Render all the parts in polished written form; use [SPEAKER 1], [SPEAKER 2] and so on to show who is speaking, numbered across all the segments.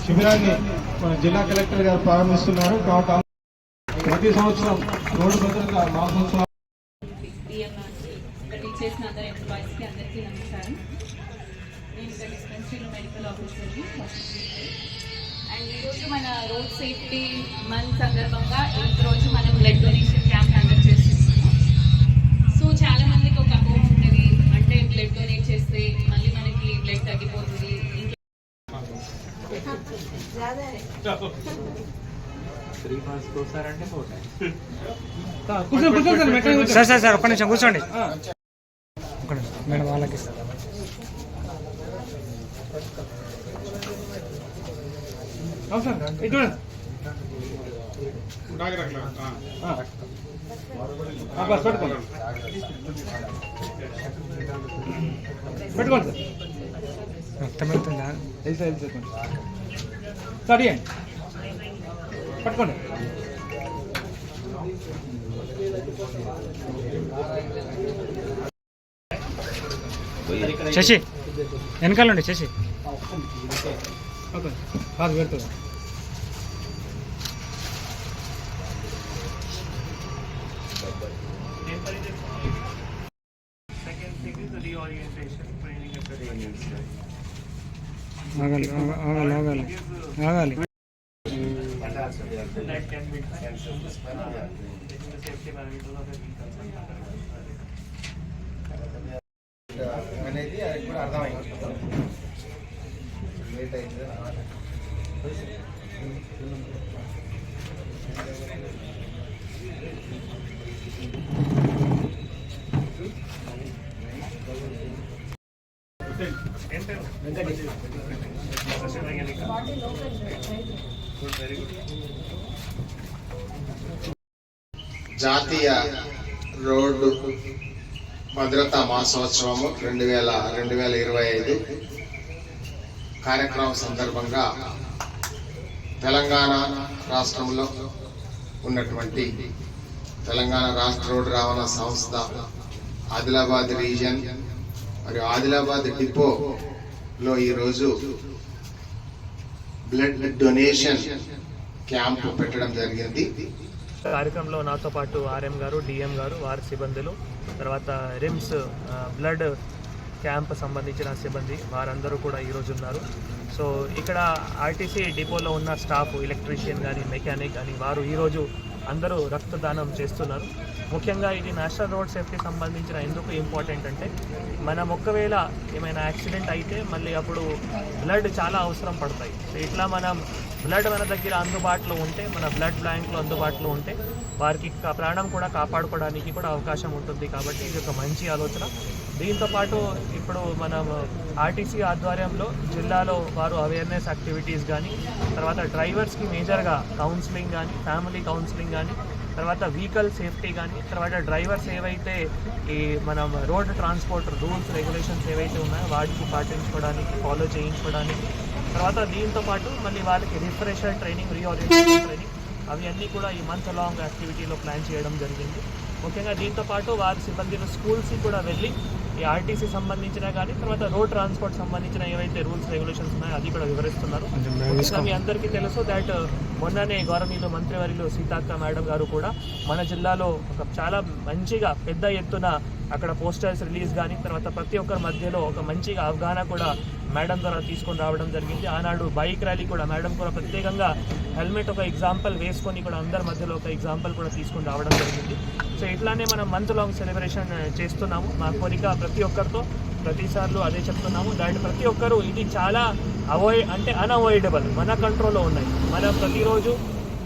[SPEAKER 1] శిబిరాన్ని మన జిల్లా కలెక్టర్ గారు ప్రారంభిస్తున్నారు. కాబట్టి ప్రతి సంవత్సరం రోడ్డు భద్రత మాసోత్సవం.
[SPEAKER 2] అందరికీ నమస్కారం. నేను ఇక్కడ డిస్పెన్సరీలో మెడికల్ ఆఫీసర్ని. అండ్ ఈరోజు మన రోడ్ సేఫ్టీ మంత్ సందర్భంగా ఈరోజు మనం బ్లడ్ డొనేషన్ క్యాంప్ కండక్ట్ చేస్తున్నాము. సో చాలా మందికి ఒక అపోహ ఉంటుంది, అంటే బ్లడ్ డొనేట్ చేస్తే మళ్ళీ మనకి బ్లడ్ తగ్గిపోతుంది.
[SPEAKER 3] సార్ ఒక్క నిమిషం కూర్చోండి మేడం. వాళ్ళకి
[SPEAKER 1] పెట్టుకోండి
[SPEAKER 3] మొత్తం వెళ్తుందా?
[SPEAKER 1] సరే పట్టుకోండి.
[SPEAKER 3] శశి వెనకాలండి. శశి
[SPEAKER 1] కాదు పెడుతుంది.
[SPEAKER 3] ఆగాలి ఆగాలి ఆగాలి ఆగాలి.
[SPEAKER 4] అనేది అది కూడా అర్థమైంది. లేట్ అయింది. జాతీయ రోడ్డు భద్రతా మాసోత్సవము 2025 కార్యక్రమం సందర్భంగా తెలంగాణ రాష్ట్రంలో ఉన్నటువంటి తెలంగాణ రాష్ట్ర రోడ్డు రవాణా సంస్థ ఆదిలాబాద్ రీజియన్ మరియు ఆదిలాబాద్ డిపోలో ఈరోజు బ్లడ్ డొనేషన్ క్యాంప్ పెట్టడం జరిగింది.
[SPEAKER 5] కార్యక్రమంలో నాతో పాటు ఆర్ఎం గారు, డిఎం గారు, వారి సిబ్బందులు, తర్వాత రిమ్స్ బ్లడ్ క్యాంప్ సంబంధించిన సిబ్బంది వారందరూ కూడా ఈరోజు ఉన్నారు. సో ఇక్కడ ఆర్టీసీ డిపోలో ఉన్న స్టాఫ్, ఎలక్ట్రీషియన్ కానీ, మెకానిక్ కానీ వారు ఈరోజు అందరూ రక్తదానం చేస్తున్నారు. ముఖ్యంగా ఇది నేషనల్ రోడ్ సేఫ్టీ సంబంధించిన ఎందుకు ఇంపార్టెంట్ అంటే, మనం ఒకవేళ ఏమైనా యాక్సిడెంట్ అయితే మళ్ళీ అప్పుడు బ్లడ్ చాలా అవసరం పడతాయి. సో ఇట్లా మనం బ్లడ్ మన దగ్గర అందుబాటులో ఉంటే, మన బ్లడ్ బ్యాంక్లో అందుబాటులో ఉంటే వారికి ప్రాణం కూడా కాపాడుకోవడానికి కూడా అవకాశం ఉంటుంది. కాబట్టి ఇది ఒక మంచి ఆలోచన. దీంతోపాటు ఇప్పుడు మనం ఆర్టీసీ ఆధ్వర్యంలో జిల్లాలో వారు అవేర్నెస్ యాక్టివిటీస్ కానీ, తర్వాత డ్రైవర్స్కి మేజర్గా కౌన్సిలింగ్ కానీ, ఫ్యామిలీ కౌన్సిలింగ్ కానీ, తర్వాత వెహికల్ సేఫ్టీ కానీ, తర్వాత డ్రైవర్స్ ఏవైతే ఈ మనం రోడ్ ట్రాన్స్పోర్ట్ రూల్స్ రెగ్యులేషన్స్ ఏవైతే ఉన్నాయో వాటికి పాటించుకోవడానికి, ఫాలో చేయించుకోవడానికి, తర్వాత దీంతోపాటు మళ్ళీ వాళ్ళకి రిఫ్రెషర్ ట్రైనింగ్, రీఓరియంటేషన్ ట్రైనింగ్ అవి అన్నీ కూడా ఈ మంత్ లాంగ్ యాక్టివిటీలో ప్లాన్ చేయడం జరిగింది. ముఖ్యంగా దీంతోపాటు వారి సిబ్బందిలో స్కూల్స్కి కూడా వెళ్ళి ఈ ఆర్టీసీ సంబంధించిన కానీ, తర్వాత రోడ్ ట్రాన్స్పోర్ట్ సంబంధించిన ఏవైతే రూల్స్ రెగ్యులేషన్స్ ఉన్నాయో అది కూడా వివరిస్తున్నారు. మీ అందరికీ తెలుసు దాట్ మొన్ననే గౌరవనీయులు మంత్రివర్యులు సీతక్క మేడం గారు కూడా మన జిల్లాలో ఒక చాలా మంచిగా పెద్ద ఎత్తున అక్కడ పోస్టర్స్ రిలీజ్ కానీ, తర్వాత ప్రతి ఒక్కరి మధ్యలో ఒక మంచిగా అవగాహన కూడా మేడం ద్వారా తీసుకొని రావడం జరిగింది. ఆనాడు బైక్ ర్యాలీ కూడా మేడం కూడా ప్రత్యేకంగా హెల్మెట్ ఒక ఎగ్జాంపుల్ వేసుకొని కూడా అందరి మధ్యలో ఒక ఎగ్జాంపుల్ కూడా తీసుకొని రావడం జరిగింది. సో ఇట్లానే మనం మంత్ లాంగ్ సెలబ్రేషన్ చేస్తున్నాము. మా కోరిక ప్రతి ఒక్కరితో ప్రతిసార్లు అదే చెప్తున్నాము. దాంట్లో ప్రతి ఒక్కరు ఇది చాలా అన్అవాయిడబుల్, మన కంట్రోల్లో ఉన్నాయి. మనం ప్రతిరోజు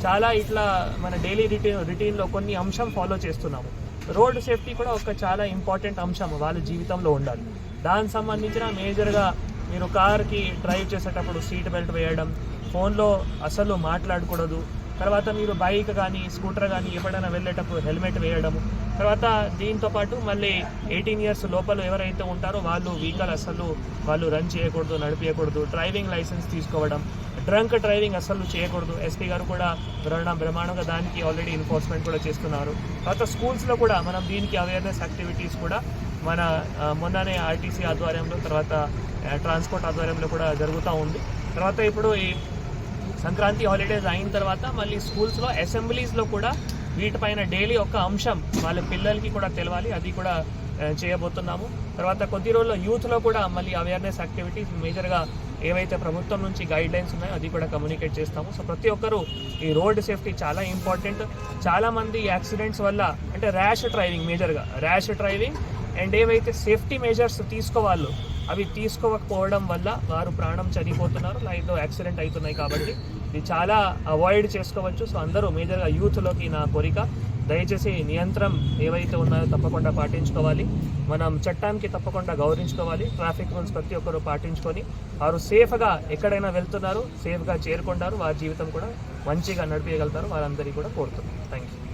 [SPEAKER 5] చాలా ఇట్లా మన డైలీ రొటీన్లో కొన్ని అంశం ఫాలో చేస్తున్నాము. రోడ్ సేఫ్టీ కూడా ఒక చాలా ఇంపార్టెంట్ అంశం వాళ్ళ జీవితంలో ఉండాలి. దానికి సంబంధించిన మేజర్గా మీరు కార్కి డ్రైవ్ చేసేటప్పుడు సీట్ బెల్ట్ వేయడం, ఫోన్లో అసలు మాట్లాడకూడదు, తర్వాత మీరు బైక్ కానీ స్కూటర్ కానీ ఎప్పుడైనా వెళ్ళేటప్పుడు హెల్మెట్ వేయడము, తర్వాత దీంతోపాటు మళ్ళీ 18 years లోపల ఎవరైతే ఉంటారో వాళ్ళు వెహికల్ అసలు వాళ్ళు రన్ చేయకూడదు, నడిపించకూడదు, డ్రైవింగ్ లైసెన్స్ తీసుకోవడం, డ్రంక్ డ్రైవింగ్ అసలు చేయకూడదు. ఎస్పీ గారు కూడా బ్రహ్మాండంగా దానికి ఆల్రెడీ ఎన్ఫోర్స్మెంట్ కూడా చేస్తున్నారు. తర్వాత స్కూల్స్లో కూడా మనం దీనికి అవేర్నెస్ యాక్టివిటీస్ కూడా మన మొన్ననే ఆర్టీసీ ఆధ్వర్యంలో, తర్వాత ట్రాన్స్పోర్ట్ ఆధ్వర్యంలో కూడా జరుగుతూ ఉంది. తర్వాత ఇప్పుడు ఈ సంక్రాంతి హాలిడేస్ అయిన తర్వాత మళ్ళీ స్కూల్స్లో అసెంబ్లీస్లో కూడా వీటిపైన డైలీ ఒక అంశం వాళ్ళ పిల్లలకి కూడా తెలవాలి, అది కూడా చేయబోతున్నాము. తర్వాత కొద్ది రోజుల్లో యూత్లో కూడా మళ్ళీ అవేర్నెస్ యాక్టివిటీస్ మేజర్గా ఏవైతే ప్రభుత్వం నుంచి గైడ్ లైన్స్ ఉన్నాయో అది కూడా కమ్యూనికేట్ చేస్తాము. సో ప్రతి ఒక్కరూ ఈ రోడ్ సేఫ్టీ చాలా ఇంపార్టెంట్. చాలామంది యాక్సిడెంట్స్ వల్ల అంటే ర్యాష్ డ్రైవింగ్ అండ్ ఏవైతే సేఫ్టీ మెజర్స్ తీసుకోవాలో అవి తీసుకోకపోవడం వల్ల వారు ప్రాణం చనిపోతున్నారు, లైఫ్లో యాక్సిడెంట్ అవుతున్నాయి. కాబట్టి ఇది చాలా అవాయిడ్ చేసుకోవచ్చు. సో అందరూ మేజర్గా యూత్లోకి నా కోరిక, దయచేసి నియంత్రణ ఏవైతే ఉన్నాయో తప్పకుండా పాటించుకోవాలి. మనం చట్టానికి తప్పకుండా గౌరవించుకోవాలి. ట్రాఫిక్ రూల్స్ ప్రతి ఒక్కరూ పాటించుకొని వారు సేఫ్గా ఎక్కడైనా వెళ్తున్నారు, సేఫ్గా చేరుకుంటారు, వారి జీవితం కూడా మంచిగా నడిపించగలుగుతారు. వారందరికీ కూడా కోరుతున్నాను. Thank you.